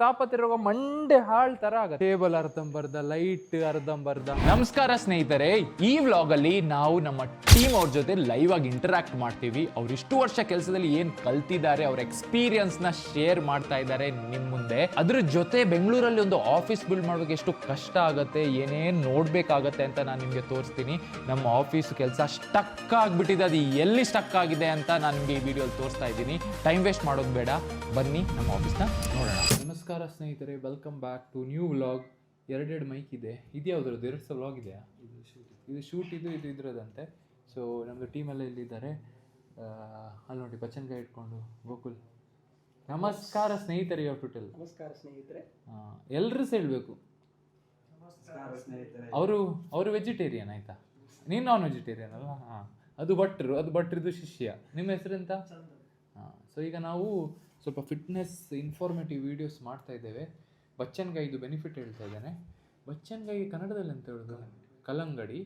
ತಾಪತಿರುವ ಮಂಡೆ ಹಾಳ್ ತರ ಆಗುತ್ತೆ. ಟೇಬಲ್ ಅರ್ಧಂಬರ್ಧ, ಲೈಟ್ ಅರ್ಧಂಬರ್ಧ. ನಮಸ್ಕಾರ ಸ್ನೇಹಿತರೆ, ಈ ವ್ಲಾಗ್ ಅಲ್ಲಿ ನಾವು ನಮ್ಮ ಟೀಮ್ ಅವ್ರ ಜೊತೆ ಲೈವ್ ಆಗಿ ಇಂಟರಾಕ್ಟ್ ಮಾಡ್ತೀವಿ. ಅವ್ರು ಇಷ್ಟು ವರ್ಷ ಕೆಲಸದಲ್ಲಿ ಏನ್ ಕಲ್ತಿದ್ದಾರೆ, ಅವ್ರ ಎಕ್ಸ್ಪೀರಿಯನ್ಸ್ ನ ಶೇರ್ ಮಾಡ್ತಾ ಇದ್ದಾರೆ ನಿಮ್ ಮುಂದೆ. ಅದ್ರ ಜೊತೆ ಬೆಂಗಳೂರಲ್ಲಿ ಒಂದು ಆಫೀಸ್ ಬಿಲ್ಡ್ ಮಾಡೋಕೆ ಎಷ್ಟು ಕಷ್ಟ ಆಗುತ್ತೆ, ಏನೇನ್ ನೋಡ್ಬೇಕಾಗತ್ತೆ ಅಂತ ನಾನು ನಿಮ್ಗೆ ತೋರಿಸ್ತೀನಿ. ನಮ್ಮ ಆಫೀಸ್ ಕೆಲಸ ಸ್ಟಕ್ ಆಗ್ಬಿಟ್ಟಿದೆ, ಅದು ಎಲ್ಲಿ ಸ್ಟಕ್ ಆಗಿದೆ ಅಂತ ನಾನು ನಿಮ್ಗೆ ಈ ವಿಡಿಯೋಲಿ ತೋರಿಸ್ತಾ ಇದ್ದೀನಿ. ಟೈಮ್ ವೇಸ್ಟ್ ಮಾಡೋದು ಬೇಡ, ಬನ್ನಿ ನಮ್ಮ ಆಫೀಸ್ನ ನೋಡೋಣ. ನಮಸ್ಕಾರ ಸ್ನೇಹಿತರೆ, welcome back to new vlog. ಎರಡೆರಡು ಮೈಕ್ ಇದೆ. ಇದು ಯಾವುದ್ರದ್ದು? ಎರಡು ಸಲ ವ್ಲಾಗ್ ಇದೆಯಾ? ಇದು ಶೂಟ್, ಇದು ಇದ್ರದಂತೆ. ಸೊ ನಮ್ಮದು ಟೀಮೆಲ್ಲ ಇಲ್ಲಿದ್ದಾರೆ. ಅಲ್ಲಿ ನೋಡಿ ಬಚ್ಚನ್ಕಾಯಿ ಇಟ್ಕೊಂಡು ಗೋಕುಲ್. ನಮಸ್ಕಾರ ಸ್ನೇಹಿತರೆ, ಯುವರ್ ಟೋಟಲ್. ನಮಸ್ಕಾರ ಸ್ನೇಹಿತರೆ. ಎಲ್ಲರೂ ಹೇಳಬೇಕು. ಅವರು ವೆಜಿಟೇರಿಯನ್ ಆಯ್ತಾ? ನೀನು ನಾನ್ ವೆಜಿಟೇರಿಯನ್ ಅಲ್ಲ? ಹಾಂ, ಅದು ಭಟ್ರದ್ದು ಶಿಷ್ಯ. ನಿಮ್ಮ ಹೆಸರೆಂತ? ಸೊ ಈಗ ನಾವು ಸ್ವಲ್ಪ ಫಿಟ್ನೆಸ್ ಇನ್ಫಾರ್ಮೇಟಿವ್ ವೀಡಿಯೋಸ್ ಮಾಡ್ತಾ ಇದ್ದೇವೆ. ಬಚ್ಚನ್ಗಾಯಿದು ಬೆನಿಫಿಟ್ ಹೇಳ್ತಾ ಇದ್ದೇನೆ. ಬಚ್ಚನ್ಗಾಯಿ ಕನ್ನಡದಲ್ಲಿ ಅಂತ ಹೇಳೋದು ಕಲ್ಲಂಗಡಿ,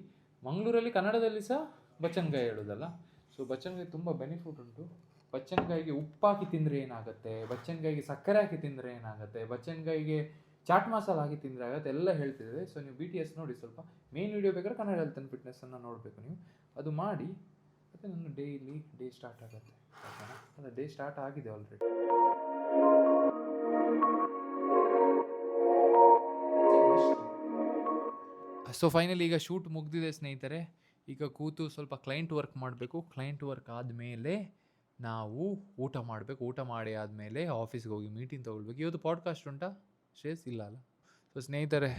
ಮಂಗಳೂರಲ್ಲಿ ಕನ್ನಡದಲ್ಲಿ ಸಹ ಬಚ್ಚನ್ಗಾಯಿ ಹೇಳೋದಲ್ಲ. ಸೊ ಬಚ್ಚನ್ಗಾಯಿ ತುಂಬ ಬೆನಿಫಿಟ್ ಉಂಟು. ಬಚ್ಚನ್ಗಾಯಿಗೆ ಉಪ್ಪಾಕಿ ತಿಂದರೆ ಏನಾಗುತ್ತೆ, ಬಚ್ಚನ್ಗಾಯಿಗೆ ಸಕ್ಕರೆ ಹಾಕಿ ತಿಂದರೆ ಏನಾಗುತ್ತೆ, ಬಚ್ಚನ್ಗಾಯಿಗೆ ಚಾಟ್ ಮಸಾಲ ಹಾಕಿ ತಿಂದರೆ ಆಗುತ್ತೆ, ಎಲ್ಲ ಹೇಳ್ತಿದ್ದೇವೆ. ಸೊ ನೀವು BTS ನೋಡಿ. ಸ್ವಲ್ಪ ಮೇನ್ ವೀಡಿಯೋ ಬೇಕಾದ್ರೆ ಕನ್ನಡ ಹೆಲ್ತ್ ಆ್ಯಂಡ್ ಫಿಟ್ನೆಸ್ಸನ್ನು ನೋಡಬೇಕು ನೀವು. ಅದು ಮಾಡಿ ಮತ್ತು ನನ್ನ ಡೇ ಸ್ಟಾರ್ಟ್ ಆಗುತ್ತೆ. ಅಂದರೆ ಡೇ ಸ್ಟಾರ್ಟ್ ಆಗಿದೆ ಆಲ್ರೆಡಿ. ಸೊ ಫೈನಲಿ ಈಗ ಶೂಟ್ ಮುಗ್ದಿದೆ ಸ್ನೇಹಿತರೆ. ಈಗ ಕೂತು ಸ್ವಲ್ಪ ಕ್ಲೈಂಟ್ ವರ್ಕ್ ಮಾಡಬೇಕು. ಕ್ಲೈಂಟ್ ವರ್ಕ್ ಆದಮೇಲೆ ನಾವು ಊಟ ಮಾಡಬೇಕು. ಊಟ ಮಾಡಿ ಆದಮೇಲೆ ಆಫೀಸ್ಗೆ ಹೋಗಿ ಮೀಟಿಂಗ್ ತೊಗೊಳ್ಬೇಕು. ಇವತ್ತು ಪಾಡ್ಕಾಸ್ಟ್ ಉಂಟಾ ಶ್ರೇಯಸ್? ಇಲ್ಲ ಅಲ್ಲ? ಸೊ ಸ್ನೇಹಿತರೆ,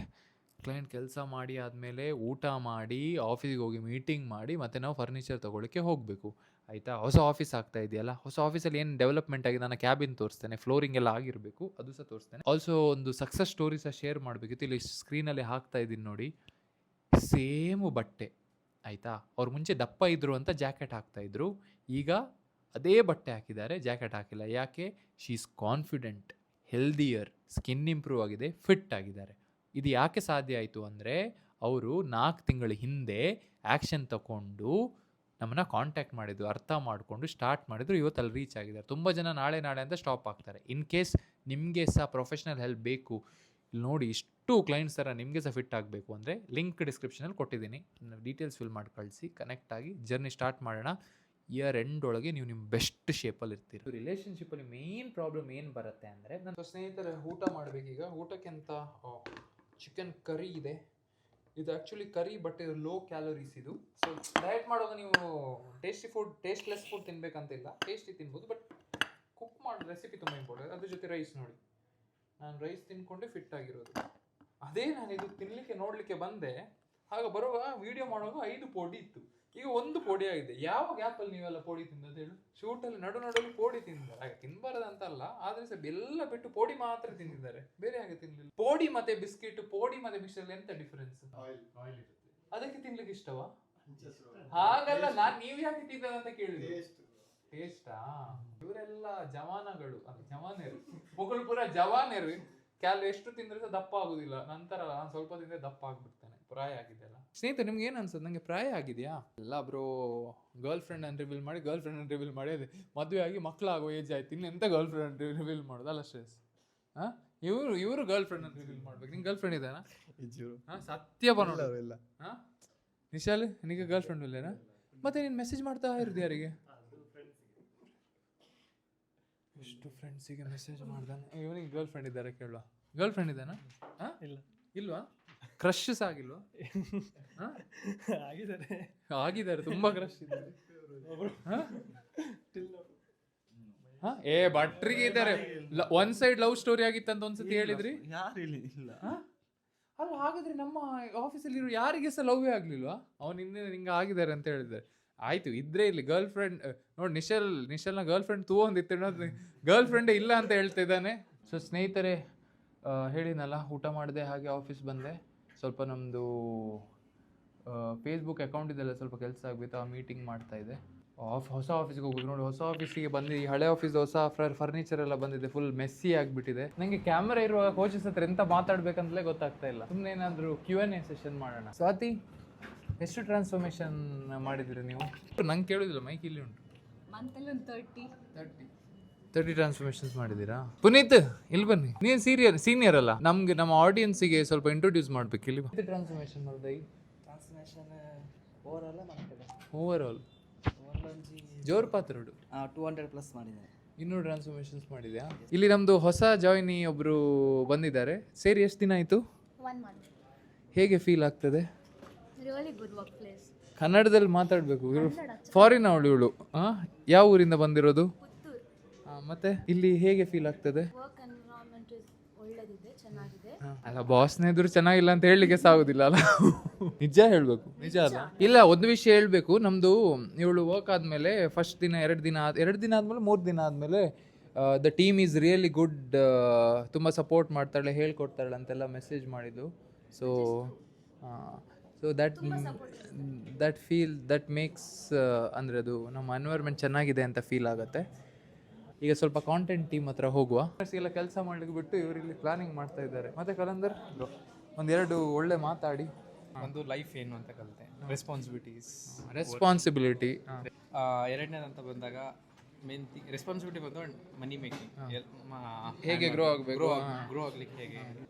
ಕ್ಲೈಂಟ್ ಕೆಲಸ ಮಾಡಿ ಆದಮೇಲೆ ಊಟ ಮಾಡಿ ಆಫೀಸ್ಗೆ ಹೋಗಿ ಮೀಟಿಂಗ್ ಮಾಡಿ ಮತ್ತೆ ನಾವು ಫರ್ನಿಚರ್ ತೊಗೊಳ್ಳೋಕ್ಕೆ ಹೋಗಬೇಕು. ಆಯಿತಾ? ಹೊಸ ಆಫೀಸ್ ಆಗ್ತಾ ಇದೆಯಲ್ಲ, ಹೊಸ ಆಫೀಸಲ್ಲಿ ಏನು ಡೆವಲಪ್ಮೆಂಟ್ ಆಗಿದೆ, ನಾನು ಕ್ಯಾಬಿನ್ ತೋರಿಸ್ತೇನೆ, ಫ್ಲೋರಿಂಗ್ ಎಲ್ಲ ಆಗಿರಬೇಕು, ಅದು ಸಹ ತೋರಿಸ್ತೇನೆ. ಆಲ್ಸೋ ಒಂದು ಸಕ್ಸಸ್ ಸ್ಟೋರಿ ಸಹ ಶೇರ್ ಮಾಡಬೇಕಿತ್ತು. ಇಲ್ಲಿ ಸ್ಕ್ರೀನಲ್ಲಿ ಹಾಕ್ತಾ ಇದ್ದೀನಿ ನೋಡಿ. ಸೇಮು ಬಟ್ಟೆ ಆಯಿತಾ? ಅವ್ರು ಮುಂಚೆ ದಪ್ಪ ಇದ್ದರು ಅಂತ ಜಾಕೆಟ್ ಹಾಕ್ತಾಯಿದ್ರು, ಈಗ ಅದೇ ಬಟ್ಟೆ ಹಾಕಿದ್ದಾರೆ, ಜಾಕೆಟ್ ಹಾಕಿಲ್ಲ. ಯಾಕೆ? She is confident, healthier, skin improve ಆಗಿದೆ, ಫಿಟ್ ಆಗಿದ್ದಾರೆ. ಇದು ಯಾಕೆ ಸಾಧ್ಯ ಆಯಿತು ಅಂದರೆ ಅವರು 4 ತಿಂಗಳ ಹಿಂದೆ ಆ್ಯಕ್ಷನ್ ತಗೊಂಡು ನಮ್ಮನ್ನು ಕಾಂಟ್ಯಾಕ್ಟ್ ಮಾಡಿದ್ರು, ಅರ್ಥ ಮಾಡಿಕೊಂಡು ಸ್ಟಾರ್ಟ್ ಮಾಡಿದ್ರು. ಇವತ್ತು ಅಲ್ಲಿ ರೀಚ್ ಆಗಿದ್ದಾರೆ. ತುಂಬ ಜನ ನಾಳೆ ಅಂತ ಸ್ಟಾಪ್ ಆಗ್ತಾರೆ. ಇನ್ ಕೇಸ್ ನಿಮಗೆ ಸಹ ಪ್ರೊಫೆಷ್ನಲ್ ಹೆಲ್ಪ್ ಬೇಕು, ಇಲ್ಲಿ ನೋಡಿ ಇಷ್ಟು ಕ್ಲೈಂಟ್ಸ್ ಥರ ನಿಮಗೆ ಸಹ ಫಿಟ್ ಆಗಬೇಕು ಅಂದರೆ ಲಿಂಕ್ ಡಿಸ್ಕ್ರಿಪ್ಷನಲ್ಲಿ ಕೊಟ್ಟಿದ್ದೀನಿ, ಡೀಟೇಲ್ಸ್ ಫಿಲ್ ಮಾಡಿ ಕಳಿಸಿ, ಕನೆಕ್ಟ್ ಆಗಿ ಜರ್ನಿ ಸ್ಟಾರ್ಟ್ ಮಾಡೋಣ. ಇಯರ್ ಎಂಡ್ ಒಳಗೆ ನೀವು ನಿಮ್ಮ ಬೆಸ್ಟ್ ಶೇಪಲ್ಲಿ ಇರ್ತೀರಿ. ರಿಲೇಷನ್ಶಿಪ್ಪಲ್ಲಿ ಮೇನ್ ಪ್ರಾಬ್ಲಮ್ ಏನು ಬರುತ್ತೆ ಅಂದರೆ, ನನ್ನ ಸ್ನೇಹಿತರೆ ಊಟ ಮಾಡಬೇಕೀಗ. ಊಟಕ್ಕೆ ಅಂತ ಚಿಕನ್ ಕರಿ ಇದೆ. ಇದು ಆ್ಯಕ್ಚುಲಿ ಕರಿ, ಬಟ್ ಇದು ಲೋ ಕ್ಯಾಲೋರೀಸ್ ಇದು. ಸೊ ಡಯಟ್ ಮಾಡುವಾಗ ನೀವು ಟೇಸ್ಟ್ಲೆಸ್ ಫುಡ್ ತಿನ್ಬೇಕಂತಿಲ್ಲ, ಟೇಸ್ಟಿ ತಿನ್ಬೋದು. ಬಟ್ ಕುಕ್ ಮಾಡೋ ರೆಸಿಪಿ ತುಂಬ ಇಂಪಾರ್ಟೆಂಟ್. ಅದ್ರ ಜೊತೆ ರೈಸ್ ನೋಡಿ, ನಾನು ರೈಸ್ ತಿನ್ಕೊಂಡೆ ಫಿಟ್ ಆಗಿರೋದು. ಅದೇ ನಾನು ಇದು ತಿನ್ನಲಿಕ್ಕೆ ನೋಡಲಿಕ್ಕೆ ಬಂದೆ, ಆಗ ಬರುವಾಗ ವೀಡಿಯೋ ಮಾಡುವಾಗ 5 ಪೋಡಿ ಇತ್ತು, ಈಗ 1 ಪೋಡಿ ಆಗಿದೆ. ಯಾವ ಗ್ಯಾಪಲ್ಲಿ ನೀವೆಲ್ಲ ಪೋಡಿ ತಿಂದದ್ದು ಹೇಳು? ಶೂಟಲ್ಲಿ ನಡುವಲ್ಲಿ ಪೋಡಿ ತಿಂದಿದ್ದಾರೆ. ಹಾಗೆ ತಿನ್ನಬಾರದಂತಲ್ಲ, ಆದರೆ ಸಹ ಎಲ್ಲ ಬಿಟ್ಟು ಪೋಡಿ ಮಾತ್ರ ತಿಂದಿದ್ದಾರೆ, ಬೇರೆ ಹಾಗೆ ತಿನ್ನಲಿಲ್ಲ. ಪೋಡಿ ಮತ್ತೆ ಬಿಸ್ಕಿಟ್, ಪೋಡಿ ಮತ್ತೆ ಬಿಸ್ಕಿಟ್ ಎಂತ ಡಿಫರೆನ್ಸ್? ಅದಕ್ಕೆ ತಿನ್ಲಿಕ್ಕೆ ಇಷ್ಟವಾ? ಹಾಗಲ್ಲ, ನಾನು ನೀವು ಯಾಕೆ ತಿಂದದಂತ ಕೇಳಿದೆ. ಟೇಸ್ಟಾ? ಇವರೆಲ್ಲ ಜವಾನಗಳು, ಜವಾನೇರು, ಮುಗುಳು ಪುರ ಜವಾನೇರು. ಎಷ್ಟು ತಿಂದ್ರೆ ಸಹ ದಪ್ಪ ಆಗುದಿಲ್ಲ. ನಂತರ ನಾನು ಸ್ವಲ್ಪ ತಿಂದ್ರೆ ದಪ್ಪ ಆಗ್ಬಿಡ್ತೇನೆ, ಪ್ರಾಯ ಆಗಿದೆ ಅಲ್ಲ. ಸ್ನೇಹಿತರೆ, ನಿಮ್ಗೆ ಏನು ಅನ್ಸುತ್ತೆ? ನಂಗೆ ಪ್ರಾಯ ಆಗಿದೆಯಾ? ಎಲ್ಲ ಬ್ರೋ, ಗರ್ಲ್ ಫ್ರೆಂಡ್ ಅನ್ನು ರಿವೀಲ್ ಮಾಡಿ ಅದೇ ಮದುವೆ ಆಗಿ ಮಕ್ಕಳಾಗೋ ಏಜ್ ಆಯ್ತು, ಇನ್ನು ಎಂತ ಗರ್ಲ್ ಫ್ರೆಂಡ್ ರಿವೀಲ್ ಮಾಡೋದು ಅಲ್ಲ ಶ್ರೇಯಸ್? ಹಾಂ, ಇವರು ಗರ್ಲ್ ಫ್ರೆಂಡ್ ಅನ್ನು ರಿವೀಲ್ ಮಾಡ್ಬೇಕು. ನಿಂಗೆ ಗರ್ಲ್ ಫ್ರೆಂಡ್ ಇದ್ದಾನಾ? ಹಾಂ, ಸತ್ಯ ಬರೋಲ್ಲ. ಹಾಂ ನಿಶಾಲ್, ನಿನಗೆ ಗರ್ಲ್ ಫ್ರೆಂಡ್ ಇಲ್ಲೇನಾ? ಮತ್ತೆ ನೀನು ಮೆಸೇಜ್ ಮಾಡ್ತಾ ಇರೋದು ಯಾರಿಗೆ? ಎಷ್ಟು ಫ್ರೆಂಡ್ಸಿಗೆ ಮೆಸೇಜ್ ಮಾಡ್ದಾನೆ. ಇವನಿಗೆ ಗರ್ಲ್ ಫ್ರೆಂಡ್ ಇದ್ದಾರೆ ಕೇಳುವ. ಗರ್ಲ್ ಫ್ರೆಂಡ್ ಇದ್ದಾನಾ? ಹಾಂ, ಇಲ್ವಾ? ಕ್ರಶ್ ಸಹ ಆಗಿಲ್ವಾ? ಆಗಿದ್ದಾರೆ, ತುಂಬಾ ಕ್ರಶ್ ಇದ್ದಾರೆ. ಭಟ್ರಿಗೆ ಇದ್ದಾರೆ. ಒನ್ ಸೈಡ್ ಲವ್ ಸ್ಟೋರಿ ಆಗಿತ್ತಂತ ಒಂದ್ಸತಿ ಹೇಳಿದ್ರಿ. ಅಲ್ಲ, ಹಾಗಾದ್ರೆ ನಮ್ಮ ಆಫೀಸಲ್ಲಿ ಇರೋ ಯಾರಿಗೆ ಸಹ ಲವ್ವೇ ಆಗ್ಲಿಲ್ವಾ? ಅವನು ನಿಂಗೆ ಆಗಿದ್ದಾರೆ ಅಂತ ಹೇಳಿದ್ದಾರೆ. ಆಯ್ತು, ಇದ್ರೆ ಇಲ್ಲಿ ಗರ್ಲ್ ಫ್ರೆಂಡ್ ನೋಡಿ. ನಿಶಲ್ನ ಗರ್ಲ್ ಫ್ರೆಂಡ್ ಒಂದಿತ್ತು, ಗರ್ಲ್ ಫ್ರೆಂಡೇ ಇಲ್ಲ ಅಂತ ಹೇಳ್ತಾ ಇದ್ದಾನೆ. ಸೊ ಸ್ನೇಹಿತರೆ, ಹೇಳಿದ್ನಲ್ಲ, ಊಟ ಮಾಡಿದೆ, ಹಾಗೆ ಆಫೀಸ್ ಬಂದೆ. ಸ್ವಲ್ಪ ನಮ್ಮದು ಫೇಸ್ಬುಕ್ ಅಕೌಂಟ್ ಇದೆಲ್ಲ ಸ್ವಲ್ಪ ಕೆಲಸ ಆಗಬೇಕು, ಆ ಮೀಟಿಂಗ್ ಮಾಡ್ತಾ ಇದೆ. ಹೊಸ ಆಫೀಸ್ಗೆ ಹೋಗೋದು ನೋಡಿ. ಹೊಸ ಆಫೀಸಿಗೆ ಬಂದು ಈ ಹಳೆ ಆಫೀಸ್ ಹೊಸ ಫರ್ನಿಚರ್ ಎಲ್ಲ ಬಂದಿದೆ, ಫುಲ್ ಮೆಸ್ಸಿ ಆಗಿಬಿಟ್ಟಿದೆ. ನನಗೆ ಕ್ಯಾಮ್ರಾ ಇರುವಾಗ ಕೋಚಸ್ ಹತ್ರ ಎಂತ ಮಾತಾಡ್ಬೇಕಂತಲೇ ಗೊತ್ತಾಗ್ತಾ ಇಲ್ಲ. ಸುಮ್ಮನೆ ಏನಾದರೂ Q&A ಸೆಷನ್ ಮಾಡೋಣ. ಸ್ವಾತಿ, ಎಷ್ಟು ಟ್ರಾನ್ಸ್ಫಾರ್ಮೇಶನ್ ಮಾಡಿದ್ರಿ ನೀವು? ನಂಗೆ ಕೇಳೋದಿಲ್ಲ, ಮೈಕ್ ಇಲ್ಲಿ ಉಂಟು. ಮಂತಲ್ಲಿ ಒಂದು 30. 30 ಟ್ರಾನ್ಸ್ಫಾರ್ಮೇಶನ್ಸ್ ಮಾಡಿದ್ದೀರಾ? ಪುನೀತ್ ಇಲ್ಲಿ ಬನ್ನಿ, ನೀನು ಸೀನಿಯರ್ ಅಲ್ಲ, ನಮ್ಗೆ ನಮ್ಮ ಆಡಿಯನ್ಸಿಗೆ ಸ್ವಲ್ಪ ಇಂಟ್ರೊಡ್ಯೂಸ್ ಮಾಡ್ಬೇಕು. ಇಲ್ಲಿ ಟ್ರಾನ್ಸ್ಫಾರ್ಮೇಶನ್ ಮಾಡಿದೆ ಓವರ್ ಆಲ್ ಜೋರ್ ಪಾತ್ರೋಡು 200+ ಮಾಡಿದ್ದಾರೆ. 200 ಟ್ರಾನ್ಸ್ಫಾರ್ಮೇಶನ್ಸ್ ಮಾಡಿದ್ಯಾ? ಇಲ್ಲಿ ನಮ್ದು ಹೊಸ ಜಾಯ್ನಿ ಒಬ್ರು ಬಂದಿದ್ದಾರೆ. ಸೇರಿ ಎಷ್ಟು ದಿನ ಆಯ್ತು? 1 month. ಹೇಗೆ ಫೀಲ್ ಆಗ್ತದೆ? Really good workplace. ಕನ್ನಡದಲ್ಲಿ ಮಾತಾಡಬೇಕು. ಇವಳು ಫಾರಿನ್ ಇವಳು. ಯಾವ ಊರಿಂದ ಬಂದಿರೋದು? ಪುತ್ತೂರು. ಮತ್ತೆ ಇಲ್ಲಿ ಹೇಗೆ ಫೀಲ್ ಆಗ್ತದೆ? ವರ್ಕ್ ಎನ್ವಿರಾನ್ಮೆಂಟ್ ಒಳ್ಳೆದಿದೆ, ಚೆನ್ನಾಗಿದೆ. ಅಲ್ಲ, ಬಾಸ್ನ ಎದುರು ಚೆನ್ನಾಗಿಲ್ಲ ಅಂತ ಹೇಳಲಿಕ್ಕೆ ಸಾಗುದಿಲ್ಲ ಅಲ್ಲ. ನಿಜ ಹೇಳ್ಬೇಕು, ನಿಜ ಅಲ್ಲ. ಇಲ್ಲ, ಒಂದು ವಿಷಯ ಹೇಳ್ಬೇಕು. ನಮ್ದು ಇವಳು ವರ್ಕ್ ಆದ್ಮೇಲೆ ಫಸ್ಟ್ ದಿನ 2 ದಿನ ಆದ್ಮೇಲೆ 3 ದಿನ ಆದ್ಮೇಲೆ the team is really good, ತುಂಬ ಸಪೋರ್ಟ್ ಮಾಡ್ತಾಳೆ, ಹೇಳ್ಕೊಡ್ತಾಳೆ ಅಂತೆಲ್ಲ ಮೆಸೇಜ್ ಮಾಡಿದ್ದು. ಸೊ ದಟ್ ಮೇಕ್ಸ್ ಅಂದರೆ ಅದು ನಮ್ಮ ಎನ್ವೈರ್ಮೆಂಟ್ ಚೆನ್ನಾಗಿದೆ ಅಂತ ಫೀಲ್ ಆಗುತ್ತೆ. ಈಗ ಸ್ವಲ್ಪ ಕಾಂಟೆಂಟ್ ಟೀಮ್ ಹತ್ರ ಹೋಗುವ. ಎಲ್ಲ ಕೆಲಸ ಮಾಡ್ಲಿಕ್ಕೆ ಬಿಟ್ಟು ಇವರಿಲ್ಲಿ ಪ್ಲಾನಿಂಗ್ ಮಾಡ್ತಾ ಇದ್ದಾರೆ. ಮತ್ತೆ ಕಲಂದರ್ ಒಂದೆರಡು ಒಳ್ಳೆ ಮಾತಾಡಿ. ಒಂದು ಲೈಫ್ ಏನು ಅಂತ ಕಲಿತೆ, ರೆಸ್ಪಾನ್ಸಿಬಿಲಿಟಿ. ಎರಡನೇದಂತ ಬಂದಾಗ ಮೇನ್ ರೆಸ್ಪಾನ್ಸಿಬಿಲಿಟಿ ಬಂದು ಮನಿ ಮೇಕಿಂಗ್, ಹೇಗೆ ಗ್ರೋ ಆಗಬೇಕು, ಗ್ರೋ ಆಗ್ಲಿಕ್ಕೆ ಹೇಗೆ.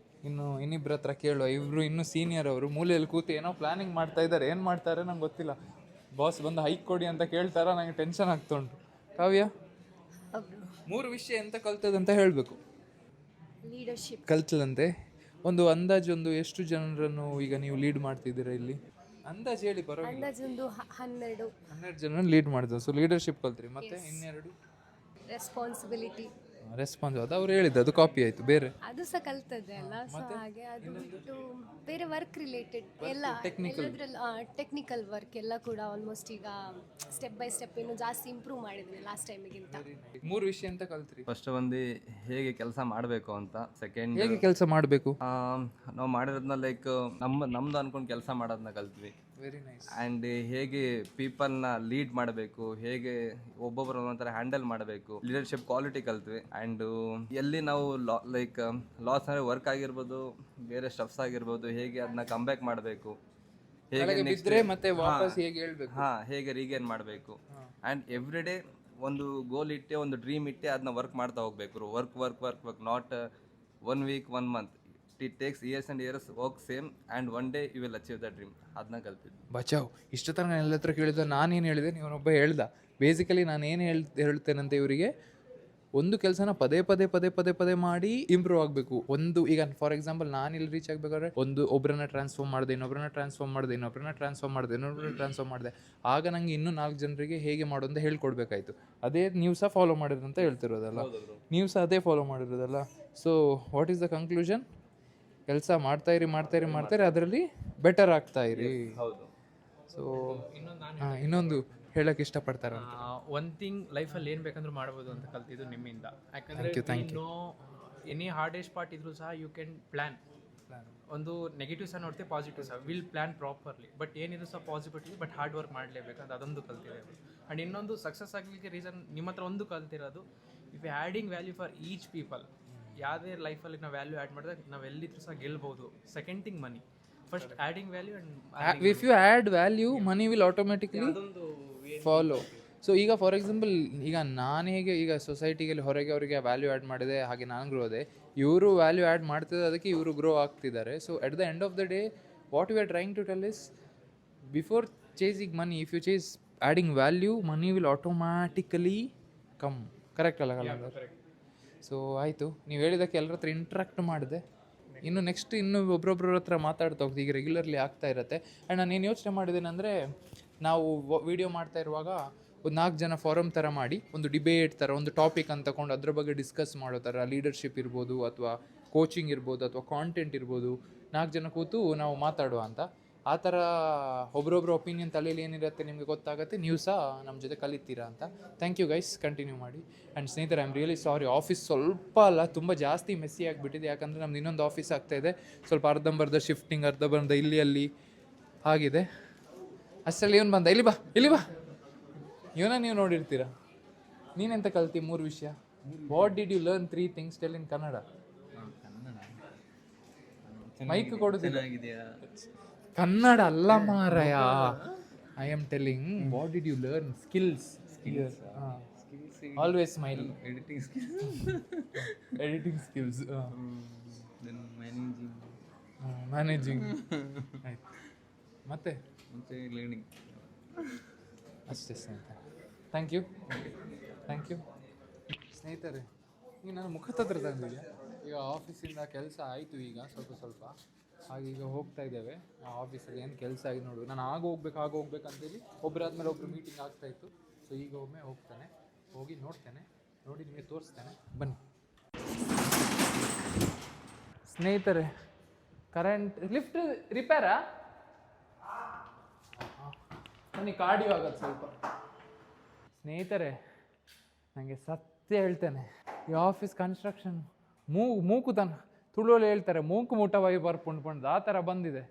ಇನ್ನು ಇನ್ನಿಬ್ರ ಹತ್ರ ಕೇಳುವ. ಇವರು ಇನ್ನೂ ಸೀನಿಯರ್ ಅವರು ಮೂಲೆಯಲ್ಲಿ ಕೂತು ಏನೋ ಪ್ಲಾನಿಂಗ್ ಮಾಡ್ತಾ ಇದ್ದಾರೆ. ಏನು ಮಾಡ್ತಾರೆ ನಂಗೆ ಗೊತ್ತಿಲ್ಲ. ಬಾಸ್ ಬಂದು ಹೈಕ್ ಕೊಡಿ ಅಂತ ಕೇಳ್ತಾರ, ನಂಗೆ ಟೆನ್ಷನ್ ಆಗ್ತಾ ಉಂಟು. ಕಾವ್ಯ 3 ವಿಷಯ ಎಂತ ಕಲ್ತದಂತ ಹೇಳಬೇಕು. ಲೀಡರ್ಶಿಪ್ ಕಲ್ತದಂತೆ. ಒಂದು ಅಂದಾಜು ಎಷ್ಟು ಜನರನ್ನು ಈಗ ನೀವು ಲೀಡ್ ಮಾಡ್ತಿದ್ದೀರಾ ಇಲ್ಲಿ? ಅಂದಾಜು ಹೇಳಿ, ಪರವಾಗಿಲ್ಲ. ಅಂದಾಜೊಂದು 12 ಜನರನ್ನು ಲೀಡ್ ಮಾಡಿದ್ರು. ಸೊ ಲೀಡರ್ಶಿಪ್ ಕಲ್ತ್ರಿ. ಮತ್ತೆ ಇನ್ನೆರಡು ರೆಸ್ಪಾನ್ಸಿಬಿಲಿಟಿ. ಅದು ಅವ್ರು ಹೇಳಿದ್ದು, ಅದು ಕಾಪಿ ಆಯ್ತು. ಬೇರೆ ಅದು ಸಹ ಕಲ್ತದೆ ಅಲ್ಲ. ಸೊ ಹಾಗೆ ಅದು ಬಿಟ್ಟು ಬೇರೆ ವರ್ಕ್ ರಿಲೇಟೆಡ್ ಎಲ್ಲ ಟೆಕ್ನಿಕಲ್ ವರ್ಕ್ ಎಲ್ಲ ಕೂಡ ಆಲ್ಮೋಸ್ಟ್ ಈಗ ಸ್ಟೆಪ್ ಬೈ ಸ್ಟೆಪ್ ಇನ್ನು ಜಾಸ್ತಿ ಇಂಪ್ರೂವ್ ಮಾಡಿದ್ವಿ ಲಾಸ್ಟ್ ಟೈಮಿಗಿಂತ. 3 ವಿಷಯ ಅಂತ ಕಲ್ತ್ರಿ. ಫಸ್ಟ್ ಒಂದು ಹೇಗೆ ಕೆಲಸ ಮಾಡಬೇಕು ಅಂತ, ಸೆಕೆಂಡ್ ಹೇಗೆ ಕೆಲಸ ಮಾಡಬೇಕು, ನಾವು ಮಾಡಿರೋದನ್ನ ಲೈಕ್ ನಮ್ದು ಅನ್ಕೊಂಡು ಕೆಲಸ ಮಾಡೋದನ್ನ ಕಲ್ತ್ವಿ. Very nice. ಆ್ಯಂಡ್ ಹೇಗೆ ಪೀಪಲ್ನ ಲೀಡ್ ಮಾಡಬೇಕು, ಹೇಗೆ ಒಬ್ಬೊಬ್ಬರು ಒಂಥರ ಹ್ಯಾಂಡಲ್ ಮಾಡಬೇಕು, ಲೀಡರ್ಶಿಪ್ ಕ್ವಾಲಿಟಿ ಕಲ್ತ್ವಿ. ಆ್ಯಂಡ್ ಎಲ್ಲಿ ನಾವು ಲೈಕ್ ಲಾಸ್ ಅಂದರೆ ವರ್ಕ್ ಆಗಿರ್ಬೋದು, ಬೇರೆ ಸ್ಟಫ್ಸ್ ಆಗಿರ್ಬೋದು, ಹೇಗೆ ಅದನ್ನ ಕಮ್ಬ್ಯಾಕ್ ಮಾಡಬೇಕು, ಹೇಗೆ ಬಿದ್ರೆ ಮತ್ತೆ ವಾಪಸ್ ಹೇಗೆ ಹೇಳ್ಬೇಕು, ಹೇಗೆ ರೀಗೇನ್ ಮಾಡಬೇಕು. ಆ್ಯಂಡ್ ಎವ್ರಿ ಡೇ ಒಂದು ಗೋಲ್ ಇಟ್ಟೆ, ಒಂದು ಡ್ರೀಮ್ ಇಟ್ಟೆ ಅದನ್ನ ವರ್ಕ್ ಮಾಡ್ತಾ ಹೋಗ್ಬೇಕು. Work not 1 week 1 month. It takes years and years, work same, and one day you will achieve that dream. ಅದನ್ನ ಕಲ್ತಿದ್ದು. ಬಚಾವ್. ಇಷ್ಟು ತನಕ ನಾನು ಎಲ್ಲ ಹತ್ರ ಕೇಳಿದ್ದು, ನಾನೇನು ಹೇಳಿದೆ, ನೀವನೊಬ್ಬ ಹೇಳ್ದ. ಬೇಸಿಕಲಿ ನಾನು ಏನು ಹೇಳ್ತೇನಂತೆ ಇವರಿಗೆ, ಒಂದು ಕೆಲಸನ ಪದೇ ಮಾಡಿ ಇಂಪ್ರೂವ್ ಆಗಬೇಕು. ಈಗ ಫಾರ್ ಎಕ್ಸಾಂಪಲ್ ನಾನು ಇಲ್ಲಿ ರೀಚ್ ಆಗಬೇಕಾದ್ರೆ ಒಬ್ಬರನ್ನ ಟ್ರಾನ್ಸ್ಫಾರ್ಮ್ ಮಾಡಿದೆ. ಆಗ ನಂಗೆ ಇನ್ನೂ 4 ಜನರಿಗೆ ಹೇಗೆ ಮಾಡೋದು ಅಂತ ಹೇಳ್ಕೊಡ್ಬೇಕಾಯ್ತು. ಅದೇ ನೀವು ಸಹ ಫಾಲೋ ಮಾಡಿದ್ರು ಅಂತ ಹೇಳ್ತಿರೋದಲ್ಲ, ನೀವು ಸಹ ಅದೇ ಫಾಲೋ ಮಾಡಿರೋದಲ್ಲ. So what is the conclusion? ಕೆಲಸ ಮಾಡ್ತಾಯಿರಿ, ಅದರಲ್ಲಿ ಬೆಟರ್ ಆಗ್ತಾಯಿರಿ. ಸೊ ಇನ್ನೊಂದು ಹೇಳಕ್ಕೆ ಇಷ್ಟಪಡ್ತಾರೆ. ಒನ್ ಥಿಂಗ್ ಲೈಫಲ್ಲಿ ಏನು ಬೇಕಂದ್ರೂ ಮಾಡ್ಬೋದು ಅಂತ ಕಲ್ತಿದ್ದು ನಿಮ್ಮಿಂದ. ಯಾಕಂದರೆ ಎನಿ ಹಾರ್ಡೆಸ್ಟ್ ಪಾರ್ಟ್ ಇದ್ರೂ ಸಹ ಯು ಕ್ಯಾನ್ ಪ್ಲ್ಯಾನ್. ಒಂದು ನೆಗೆಟಿವ್ ಸಹ ನೋಡ್ತೀವಿ, ಪಾಸಿಟಿವ್ ಸಹ. Will plan properly. ಬಟ್ ಏನಿದ್ರು ಸಹ ಪಾಸಿಟಿವ್ಲಿ, ಬಟ್ ಹಾರ್ಡ್ ವರ್ಕ್ ಮಾಡಲೇಬೇಕಂತ ಅದೊಂದು ಕಲ್ತಿದೆ. ಆ್ಯಂಡ್ ಇನ್ನೊಂದು ಸಕ್ಸಸ್ ಆಗಲಿಕ್ಕೆ ರೀಸನ್ ನಿಮ್ಮ ಹತ್ರ ಒಂದು ಕಲ್ತಿರೋದು, if you adding value for each people. ಯಾವುದೇ ಲೈಫಲ್ಲಿ ನಾವು ವ್ಯಾಲ್ಯೂ ಆ್ಯಡ್ ಮಾಡಿದಾಗ ನಾವು ಎಲ್ಲಿದ್ರೂ ಸಹ ಗೆಲ್ಬೋದು. Second thing money. First adding value and if you add value, money will automatically follow. So ಈಗ ಫಾರ್ ಎಕ್ಸಾಂಪಲ್, ಈಗ ನಾನು ಹೇಗೆ ಈಗ ಸೊಸೈಟಿಗೆ ಹೊರಗೆ ಅವರಿಗೆ ವ್ಯಾಲ್ಯೂ ಆ್ಯಡ್ ಮಾಡಿದೆ, ಹಾಗೆ ನಾನು ಗ್ರೋ ಆದೆ. ಇವರು ವ್ಯಾಲ್ಯೂ ಆ್ಯಡ್ ಮಾಡ್ತಿದ್ದಾರೆ, ಅದಕ್ಕೆ ಇವರು ಗ್ರೋ ಆಗ್ತಿದ್ದಾರೆ. So at the end of the day what you are trying to tell us, before chasing money, if you chase adding value, money will automatically come. Correct ಅಲ್ಲ? So ಆಯಿತು, ನೀವು ಹೇಳಿದ್ದಕ್ಕೆ ಎಲ್ಲರ ಹತ್ರ ಇಂಟ್ರಾಕ್ಟ್ ಮಾಡಿದೆ. ಇನ್ನು ನೆಕ್ಸ್ಟ್ ಒಬ್ಬೊಬ್ಬರ ಹತ್ರ ಮಾತಾಡ್ತಾ ಹೋಗ್ತೀವಿ. ಈಗ ರೆಗ್ಯುಲರ್ಲಿ ಆಗ್ತಾ ಇರುತ್ತೆ. ಆ್ಯಂಡ್ ನಾನು ಏನು ಯೋಚನೆ ಮಾಡಿದ್ದೇನೆ ಅಂದರೆ, ನಾವು ವಿಡಿಯೋ ಮಾಡ್ತಾ ಇರುವಾಗ ಒಂದು 4 ಜನ ಫಾರಮ್ ಥರ ಮಾಡಿ, ಒಂದು ಡಿಬೇಟ್ ಥರ ಒಂದು ಟಾಪಿಕ್ ಅಂತ ತಗೊಂಡು ಅದ್ರ ಬಗ್ಗೆ ಡಿಸ್ಕಸ್ ಮಾಡೋ ಥರ, ಲೀಡರ್ಶಿಪ್ ಇರ್ಬೋದು, ಅಥವಾ ಕೋಚಿಂಗ್ ಇರ್ಬೋದು, ಅಥವಾ ಕಾಂಟೆಂಟ್ ಇರ್ಬೋದು, 4 ಜನ ಕೂತು ನಾವು ಮಾತಾಡುವ ಅಂತ. ಆ ಥರ ಒಬ್ರೊಬ್ರ ಒಪಿನಿಯನ್ ತಲೆಯಲ್ಲಿ ಏನಿರುತ್ತೆ ನಿಮಗೆ ಗೊತ್ತಾಗುತ್ತೆ, ನೀವು ಸಹ ನಮ್ಮ ಜೊತೆ ಕಲಿತೀರಾ ಅಂತ. ಥ್ಯಾಂಕ್ ಯು ಗೈಸ್, ಕಂಟಿನ್ಯೂ ಮಾಡಿ. ಆ್ಯಂಡ್ ಸ್ನೇಹಿತರೆ, I am really sorry, office ಸ್ವಲ್ಪ ಅಲ್ಲ, ತುಂಬ ಜಾಸ್ತಿ ಮೆಸ್ಸಿ ಆಗಿಬಿಟ್ಟಿದೆ. ಯಾಕಂದರೆ ನಮ್ದು ಇನ್ನೊಂದು ಆಫೀಸ್ ಆಗ್ತಾಯಿದೆ, ಸ್ವಲ್ಪ ಅರ್ಧಂಬರ್ಧ ಶಿಫ್ಟಿಂಗ್, ಅರ್ಧಂಬರ್ಧ ಇಲ್ಲಿ ಅಲ್ಲಿ ಆಗಿದೆ. ಅಷ್ಟರಲ್ಲಿ ಇವನು ಬಂದ, ಇಲ್ಲಿ ಬಾ ಇವನ ನೀವು ನೋಡಿರ್ತೀರ. ನೀನೆಂತ ಕಲ್ತಿ 3 ವಿಷಯ? What did you learn 3 things? Tell in Kannada. Mic ಕೊಡುದಿಲ್ಲ. ಕನ್ನಡ ಅಲ್ಲ ಮಾರಾಯ. I am telling, what did you learn? Skills. Always smile. editing skills. Editing skills, Then managing. Managing. ಆಯ್ತು, ಮತ್ತೆ Learning. ಅಷ್ಟೇ ಸ್ನೇಹಿತರೆ. Thank you. ಸ್ನೇಹಿತರೆ, ಈಗ ನಾನು ಮುಖತತ್ರ ತಂದಿದ್ದೆ. ಈಗ ಆಫೀಸಿಂದ ಕೆಲಸ ಆಯಿತು, ಈಗ ಸ್ವಲ್ಪ ಹಾಗೆ ಈಗ ಹೋಗ್ತಾ ಇದ್ದೇವೆ. ಆ ಆಫೀಸಲ್ಲಿ ಏನು ಕೆಲಸ ಆಗಿದೆ ನೋಡು. ನಾನು ಆಗ ಹೋಗ್ಬೇಕಂತೇಳಿ ಒಬ್ಬರಾದ್ಮೇಲೆ ಒಬ್ಬರು ಮೀಟಿಂಗ್ ಆಗ್ತಾಯಿತ್ತು. ಸೊ ಈಗ ಒಮ್ಮೆ ಹೋಗ್ತಾನೆ, ಹೋಗಿ ನೋಡಿ ನಿಮಗೆ ತೋರಿಸ್ತೇನೆ, ಬನ್ನಿ. ಸ್ನೇಹಿತರೆ, ಕರೆಂಟ್ ಲಿಫ್ಟ್ ರಿಪೇರಾ? ನನಗೆ ಕಾರ್ಡಿಯೋ ಆಗೋದು ಸ್ವಲ್ಪ. ಸ್ನೇಹಿತರೆ, ನನಗೆ ಸತ್ಯ ಹೇಳ್ತೇನೆ, ಈ ಆಫೀಸ್ ಕನ್ಸ್ಟ್ರಕ್ಷನ್ ಮೂಕುತನ ತುಳುವಲ್ಲಿ ಹೇಳ್ತಾರೆ, ಮೂಕು ಮುಟ್ಟವಾಗಿ ಬರ್ಪುಂಡು ಆ ಥರ ಬಂದಿದೆ.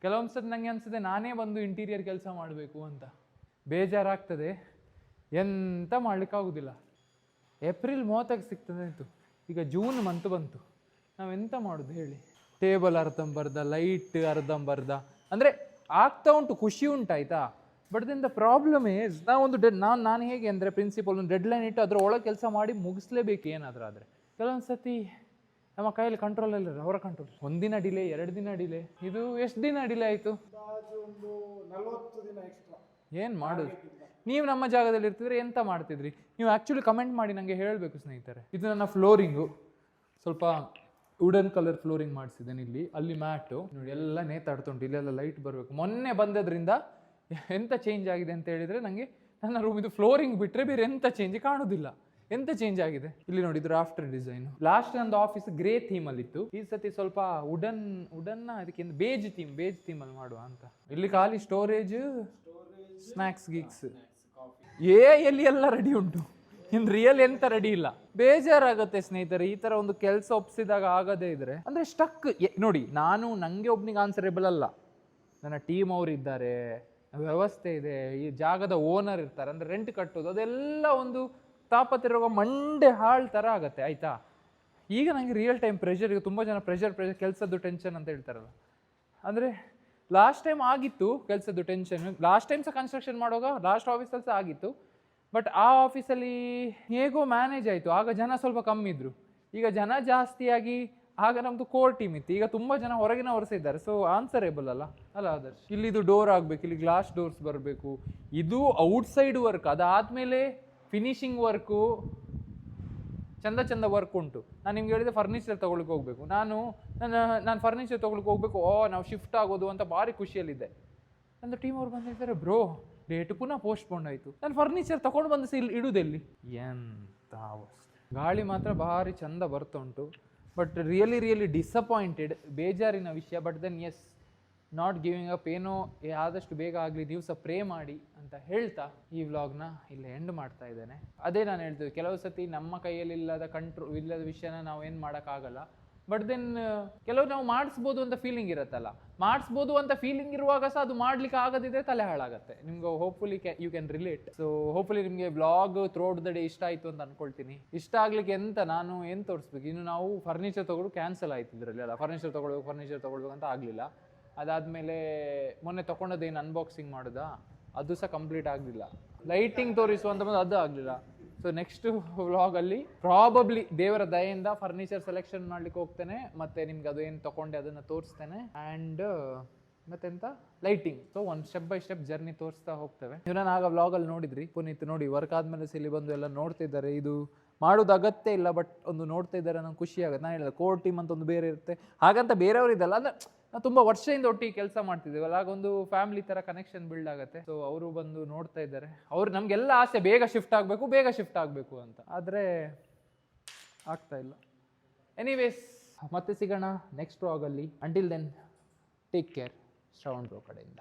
ಕೆಲವೊಂದು ಸತಿ ನನಗೆ ಅನಿಸ್ತದೆ ನಾನೇ ಬಂದು ಇಂಟೀರಿಯರ್ ಕೆಲಸ ಮಾಡಬೇಕು ಅಂತ. ಬೇಜಾರಾಗ್ತದೆ, ಎಂತ ಮಾಡಲಿಕ್ಕಾಗೋದಿಲ್ಲ. ಏಪ್ರಿಲ್ 30ಕ್ಕೆ ಸಿಗ್ತದೆ ಆಯಿತು, ಈಗ ಜೂನ್ ಮಂತ್ ಬಂತು. ನಾವೆಂತ ಮಾಡೋದು ಹೇಳಿ? ಟೇಬಲ್ ಅರ್ಧಂಬರ್ಧ, ಲೈಟ್ ಅರ್ಧಂಬರ್ಧ, ಅಂದರೆ ಆಗ್ತಾ ಉಂಟು, ಖುಷಿ ಉಂಟಾಯ್ತಾ. But then the problem is, ನಾನು ಹೇಗೆ ಅಂದರೆ ಪ್ರಿನ್ಸಿಪಲ್ ಒಂದು ಡೆಡ್ ಲೈನ್ ಇಟ್ಟು ಅದರ ಒಳಗೆ ಕೆಲಸ ಮಾಡಿ ಮುಗಿಸ್ಲೇಬೇಕು ಏನಾದರೂ. ಆದರೆ ಕೆಲವೊಂದು ಸತಿ ನಮ್ಮ ಕೈಯಲ್ಲಿ ಕಂಟ್ರೋಲ್ ಇಲ್ಲ, ಅವರ ಕಂಟ್ರೋಲ್. 1 ದಿನ ಡಿಲೇ, 2 ದಿನ ಡಿಲೇ, ಇದು ಎಷ್ಟು ದಿನ ಡಿಲೇ ಆಯಿತು? ಏನು ಮಾಡೋದು? ನೀವು ನಮ್ಮ ಜಾಗದಲ್ಲಿ ಇರ್ತಿದ್ರೆ ಎಂತ ಮಾಡ್ತಿದ್ರಿ? ನೀವು ಆ್ಯಕ್ಚುಲಿ ಕಮೆಂಟ್ ಮಾಡಿ ನನಗೆ ಹೇಳಬೇಕು ಸ್ನೇಹಿತರೆ. ಇದು ನನ್ನ ಫ್ಲೋರಿಂಗು, ಸ್ವಲ್ಪ ವುಡನ್ ಕಲರ್ ಫ್ಲೋರಿಂಗ್ ಮಾಡಿಸಿದ್ದೇನೆ ಇಲ್ಲಿ. ಅಲ್ಲಿ ಮ್ಯಾಟು ನೋಡಿ ಎಲ್ಲ ನೇತಾಡ್ತುಂಟು, ಇಲ್ಲೆಲ್ಲ ಲೈಟ್ ಬರಬೇಕು. ಮೊನ್ನೆ ಬಂದದ್ರಿಂದ ಎಂತ ಚೇಂಜ್ ಆಗಿದೆ ಅಂತ ಹೇಳಿದರೆ, ನನಗೆ ನನ್ನ ರೂಮ್ ಇದು ಫ್ಲೋರಿಂಗ್ ಬಿಟ್ಟರೆ ಬೇರೆ ಎಂತ ಚೇಂಜ್ ಕಾಣೋದಿಲ್ಲ. ಎಂತ ಚೇಂಜ್ ಆಗಿದೆ ಇಲ್ಲಿ ನೋಡಿ, ಇದು ಆಫ್ಟರ್ ಡಿಸೈನು. ಲಾಸ್ಟ್ ನಂದು ಆಫೀಸ್ ಗ್ರೇ ಥೀಮಲ್ಲಿತ್ತು, ಈ ಸತಿ ಸ್ವಲ್ಪ ವುಡನ್ನ ಅದಕ್ಕೆ ಬೇಜ್ ಥೀಮಲ್ಲಿ ಮಾಡುವ ಅಂತ. ಇಲ್ಲಿ ಖಾಲಿ ಸ್ಟೋರೇಜ್, ಸ್ನ್ಯಾಕ್ಸ್ ಗೀಕ್ಸ್, ಎಲ್ಲಿ ಎಲ್ಲ ರೆಡಿ ಉಂಟು. ಇನ್ನು ರಿಯಲ್ ಎಂತ ರೆಡಿ ಇಲ್ಲ. ಬೇಜಾರಾಗುತ್ತೆ ಸ್ನೇಹಿತರೆ, ಈ ಥರ ಒಂದು ಕೆಲಸ ಒಪ್ಪಿಸಿದಾಗ ಆಗದೇ ಇದ್ರೆ. ಅಂದರೆ ಸ್ಟಕ್ ನೋಡಿ, ನನಗೆ ಒಬ್ನಿಗೆ ಆನ್ಸರೇಬಲ್ ಅಲ್ಲ, ನನ್ನ ಟೀಮ್ ಅವರು ಇದ್ದಾರೆ, ವ್ಯವಸ್ಥೆ ಇದೆ, ಈ ಜಾಗದ ಓನರ್ ಇರ್ತಾರೆ, ಅಂದರೆ ರೆಂಟ್ ಕಟ್ಟೋದು ಅದೆಲ್ಲ ಒಂದು ತಾಪತ್ತಿರುವ ಮಂಡೆ ಹಾಳು ಥರ ಆಗುತ್ತೆ ಆಯಿತಾ. ಈಗ ನನಗೆ ರಿಯಲ್ ಟೈಮ್ ಪ್ರೆಷರ್, ಈಗ ತುಂಬ ಜನ ಪ್ರೆಷರ್ ಕೆಲಸದ್ದು ಟೆನ್ಷನ್ ಅಂತ ಹೇಳ್ತಾರಲ್ಲ, ಅಂದರೆ ಲಾಸ್ಟ್ ಟೈಮ್ ಆಗಿತ್ತು ಕೆಲಸದ್ದು ಟೆನ್ಷನ್. ಲಾಸ್ಟ್ ಟೈಮ್ ಸಹ ಕನ್ಸ್ಟ್ರಕ್ಷನ್ ಮಾಡುವಾಗ ಲಾಸ್ಟ್ ಆಫೀಸಲ್ಲಿ ಸಹ ಆಗಿತ್ತು. ಬಟ್ ಆ ಆಫೀಸಲ್ಲಿ ಹೇಗೋ ಮ್ಯಾನೇಜ್ ಆಯಿತು. ಆಗ ಜನ ಸ್ವಲ್ಪ ಕಮ್ಮಿ ಇದ್ದರು, ಈಗ ಜನ ಜಾಸ್ತಿಯಾಗಿ ಆಗ ನಮ್ಮದು ಕೋರ್ ಟೀಮ್ ಇತ್ತು, ಈಗ ತುಂಬ ಜನ ಹೊರಗಿನವರು ಸಹ ಇದ್ದಾರೆ. ಸೊ ಆನ್ಸರೇಬಲ್ ಅಲ್ಲ ಆದರ್ಶ್. ಇಲ್ಲಿ ಇದು ಡೋರ್ ಆಗಬೇಕು, ಇಲ್ಲಿ ಗ್ಲಾಸ್ ಡೋರ್ಸ್ ಬರಬೇಕು, ಇದು ಔಟ್ಸೈಡ್ ವರ್ಕ್. ಅದಾದಮೇಲೆ ಫಿನಿಶಿಂಗ್ ವರ್ಕು, ಚಂದ ವರ್ಕ್ ಉಂಟು. ನಾನು ನಿಮ್ಗೆ ಹೇಳಿದೆ ಫರ್ನಿಚರ್ ತೊಗೊಳಕ್ಕೆ ಹೋಗಬೇಕು. ನಾನು ಫರ್ನಿಚರ್ ತೊಗೊಳಕ್ಕೆ ಹೋಗಬೇಕು, ನಾವು ಶಿಫ್ಟ್ ಆಗೋದು ಅಂತ ಭಾರಿ ಖುಷಿಯಲ್ಲಿದ್ದೆ. ನನ್ನ ಟೀಮ್ ಅವ್ರು ಬಂದಿರ್ತಾರೆ, ಬ್ರೋ ಡೇಟ್ ಪುನಃ ಪೋಸ್ಟ್ಪೋಂಡ್ ಆಯಿತು. ನಾನು ಫರ್ನಿಚರ್ ತೊಗೊಂಡು ಬಂದು ಇಲ್ಲಿ ಇಡುವುದೆಲ್ಲಿ? ಎಂತ ಗಾಳಿ ಮಾತ್ರ ಭಾರಿ ಚಂದ ಬರ್ತಾ ಉಂಟು. ಬಟ್ ರಿಯಲಿ ಡಿಸಪಾಯಿಂಟೆಡ್, ಬೇಜಾರಿನ ವಿಷಯ. But then yes, not giving up. ಏನೋ ಆದಷ್ಟು ಬೇಗ ಆಗಲಿ, ದಿವಸ ಪ್ರೇ ಮಾಡಿ ಅಂತ ಹೇಳ್ತಾ ಈ ವ್ಲಾಗ್ನ ಇಲ್ಲಿ ಎಂಡ್ ಮಾಡ್ತಾ ಇದ್ದೇನೆ. ಅದೇ ನಾನು ಹೇಳ್ತೀವಿ, ಕೆಲವು ಸತಿ ನಮ್ಮ ಕೈಯಲ್ಲಿ ಇಲ್ಲದ ವಿಷಯನ ನಾವು ಏನು ಮಾಡೋಕ್ಕಾಗಲ್ಲ. ಬಟ್ ದೆನ್ ಕೆಲವು ನಾವು ಮಾಡಿಸ್ಬೋದು ಅಂತ ಫೀಲಿಂಗ್ ಇರುತ್ತಲ್ಲ, ಮಾಡಿಸ್ಬೋದು ಅಂತ ಫೀಲಿಂಗ್ ಇರುವಾಗ ಸಹ ಅದು ಮಾಡ್ಲಿಕ್ಕೆ ಆಗದಿದ್ರೆ ತಲೆ ಹಾಳಾಗುತ್ತೆ. ನಿಮ್ಗೆ hopefully you can relate. So hopefully ನಿಮಗೆ ವ್ಲಾಗ್ ಥ್ರೂಔಟ್ ದ ಡೇ ಇಷ್ಟ ಆಯಿತು ಅಂತ ಅನ್ಕೊಳ್ತೀನಿ. ಇಷ್ಟ ಆಗ್ಲಿಕ್ಕೆ ನಾನು ಏನು ತೋರಿಸ್ಬೇಕು, ಇನ್ನು ನಾವು ಫರ್ನಿಚರ್ ತೊಗೊಳ್ಳೋ ಕ್ಯಾನ್ಸಲ್ ಆಯ್ತು ಇದರಲ್ಲಿ ಅಲ್ಲ. ಫರ್ನಿಚರ್ ತೊಗೊಳ್ಬೇಕು ಅಂತ ಆಗಲಿಲ್ಲ. ಅದಾದಮೇಲೆ ಮೊನ್ನೆ ತೊಗೊಂಡದೇನು ಅನ್ಬಾಕ್ಸಿಂಗ್ ಮಾಡೋದಾ, ಅದು ಸಹ ಕಂಪ್ಲೀಟ್ ಆಗಲಿಲ್ಲ. ಲೈಟಿಂಗ್ ತೋರಿಸುವಂತ ಅದು ಆಗಲಿಲ್ಲ. ಸೊ ನೆಕ್ಸ್ಟ್ ವ್ಲಾಗಲ್ಲಿ ಪ್ರಾಬಬ್ಲಿ ದೇವರ ದಯೆಯಿಂದ ಫರ್ನಿಚರ್ ಸೆಲೆಕ್ಷನ್ ಮಾಡ್ಲಿಕ್ಕೆ ಹೋಗ್ತೇನೆ, ಮತ್ತು ನಿಮ್ಗೆ ಅದು ಏನು ತೊಗೊಂಡೆ ಅದನ್ನು ತೋರಿಸ್ತೇನೆ. ಆ್ಯಂಡ್ ಮತ್ತೆಂತ ಲೈಟಿಂಗ್. ಸೊ ಒಂದು ಸ್ಟೆಪ್ ಬೈ ಸ್ಟೆಪ್ ಜರ್ನಿ ತೋರಿಸ್ತಾ ಹೋಗ್ತೇವೆ. ನಾನು ಆಗ ವ್ಲಾಗಲ್ಲಿ ನೋಡಿದ್ರಿ, ಪುನೀತ್ ನೋಡಿ ವರ್ಕ್ ಆದಮೇಲೆ ಇಲ್ಲಿ ಬಂದು ಎಲ್ಲ ನೋಡ್ತಿದ್ದಾರೆ. ಇದು ಮಾಡೋದು ಅಗತ್ಯ ಇಲ್ಲ, ಬಟ್ ಒಂದು ನೋಡ್ತಾ ಇದ್ದಾರೆ, ನಂಗೆ ಖುಷಿ ಆಗುತ್ತೆ. ನಾನು ಹೇಳಿದೆ ಕೋರ್ ಟೀಮ್ ಅಂತ ಒಂದು ಬೇರೆ ಇರುತ್ತೆ, ಹಾಗಂತ ಬೇರೆಯವರು ಇದಲ್ಲ. ಅಂದರೆ ನಾವು ತುಂಬ ವರ್ಷದಿಂದ ಒಟ್ಟಿಗೆ ಕೆಲಸ ಮಾಡ್ತಿದ್ದೀವಲ್ಲ, ಆಗೊಂದು ಫ್ಯಾಮಿಲಿ ಥರ ಕನೆಕ್ಷನ್ ಬಿಲ್ಡ್ ಆಗುತ್ತೆ. ಸೊ ಅವರು ಬಂದು ನೋಡ್ತಾ ಇದ್ದಾರೆ. ನಮಗೆಲ್ಲ ಆಸೆ ಬೇಗ ಶಿಫ್ಟ್ ಆಗಬೇಕು ಅಂತ, ಆದರೆ ಆಗ್ತಾ ಇಲ್ಲ. ಎನಿವೇಸ್, ಮತ್ತೆ ಸಿಗೋಣ ನೆಕ್ಸ್ಟ್ ವ್ಲಾಗಲ್ಲಿ. Until then take care. Shravan bro ಕಡೆಯಿಂದ.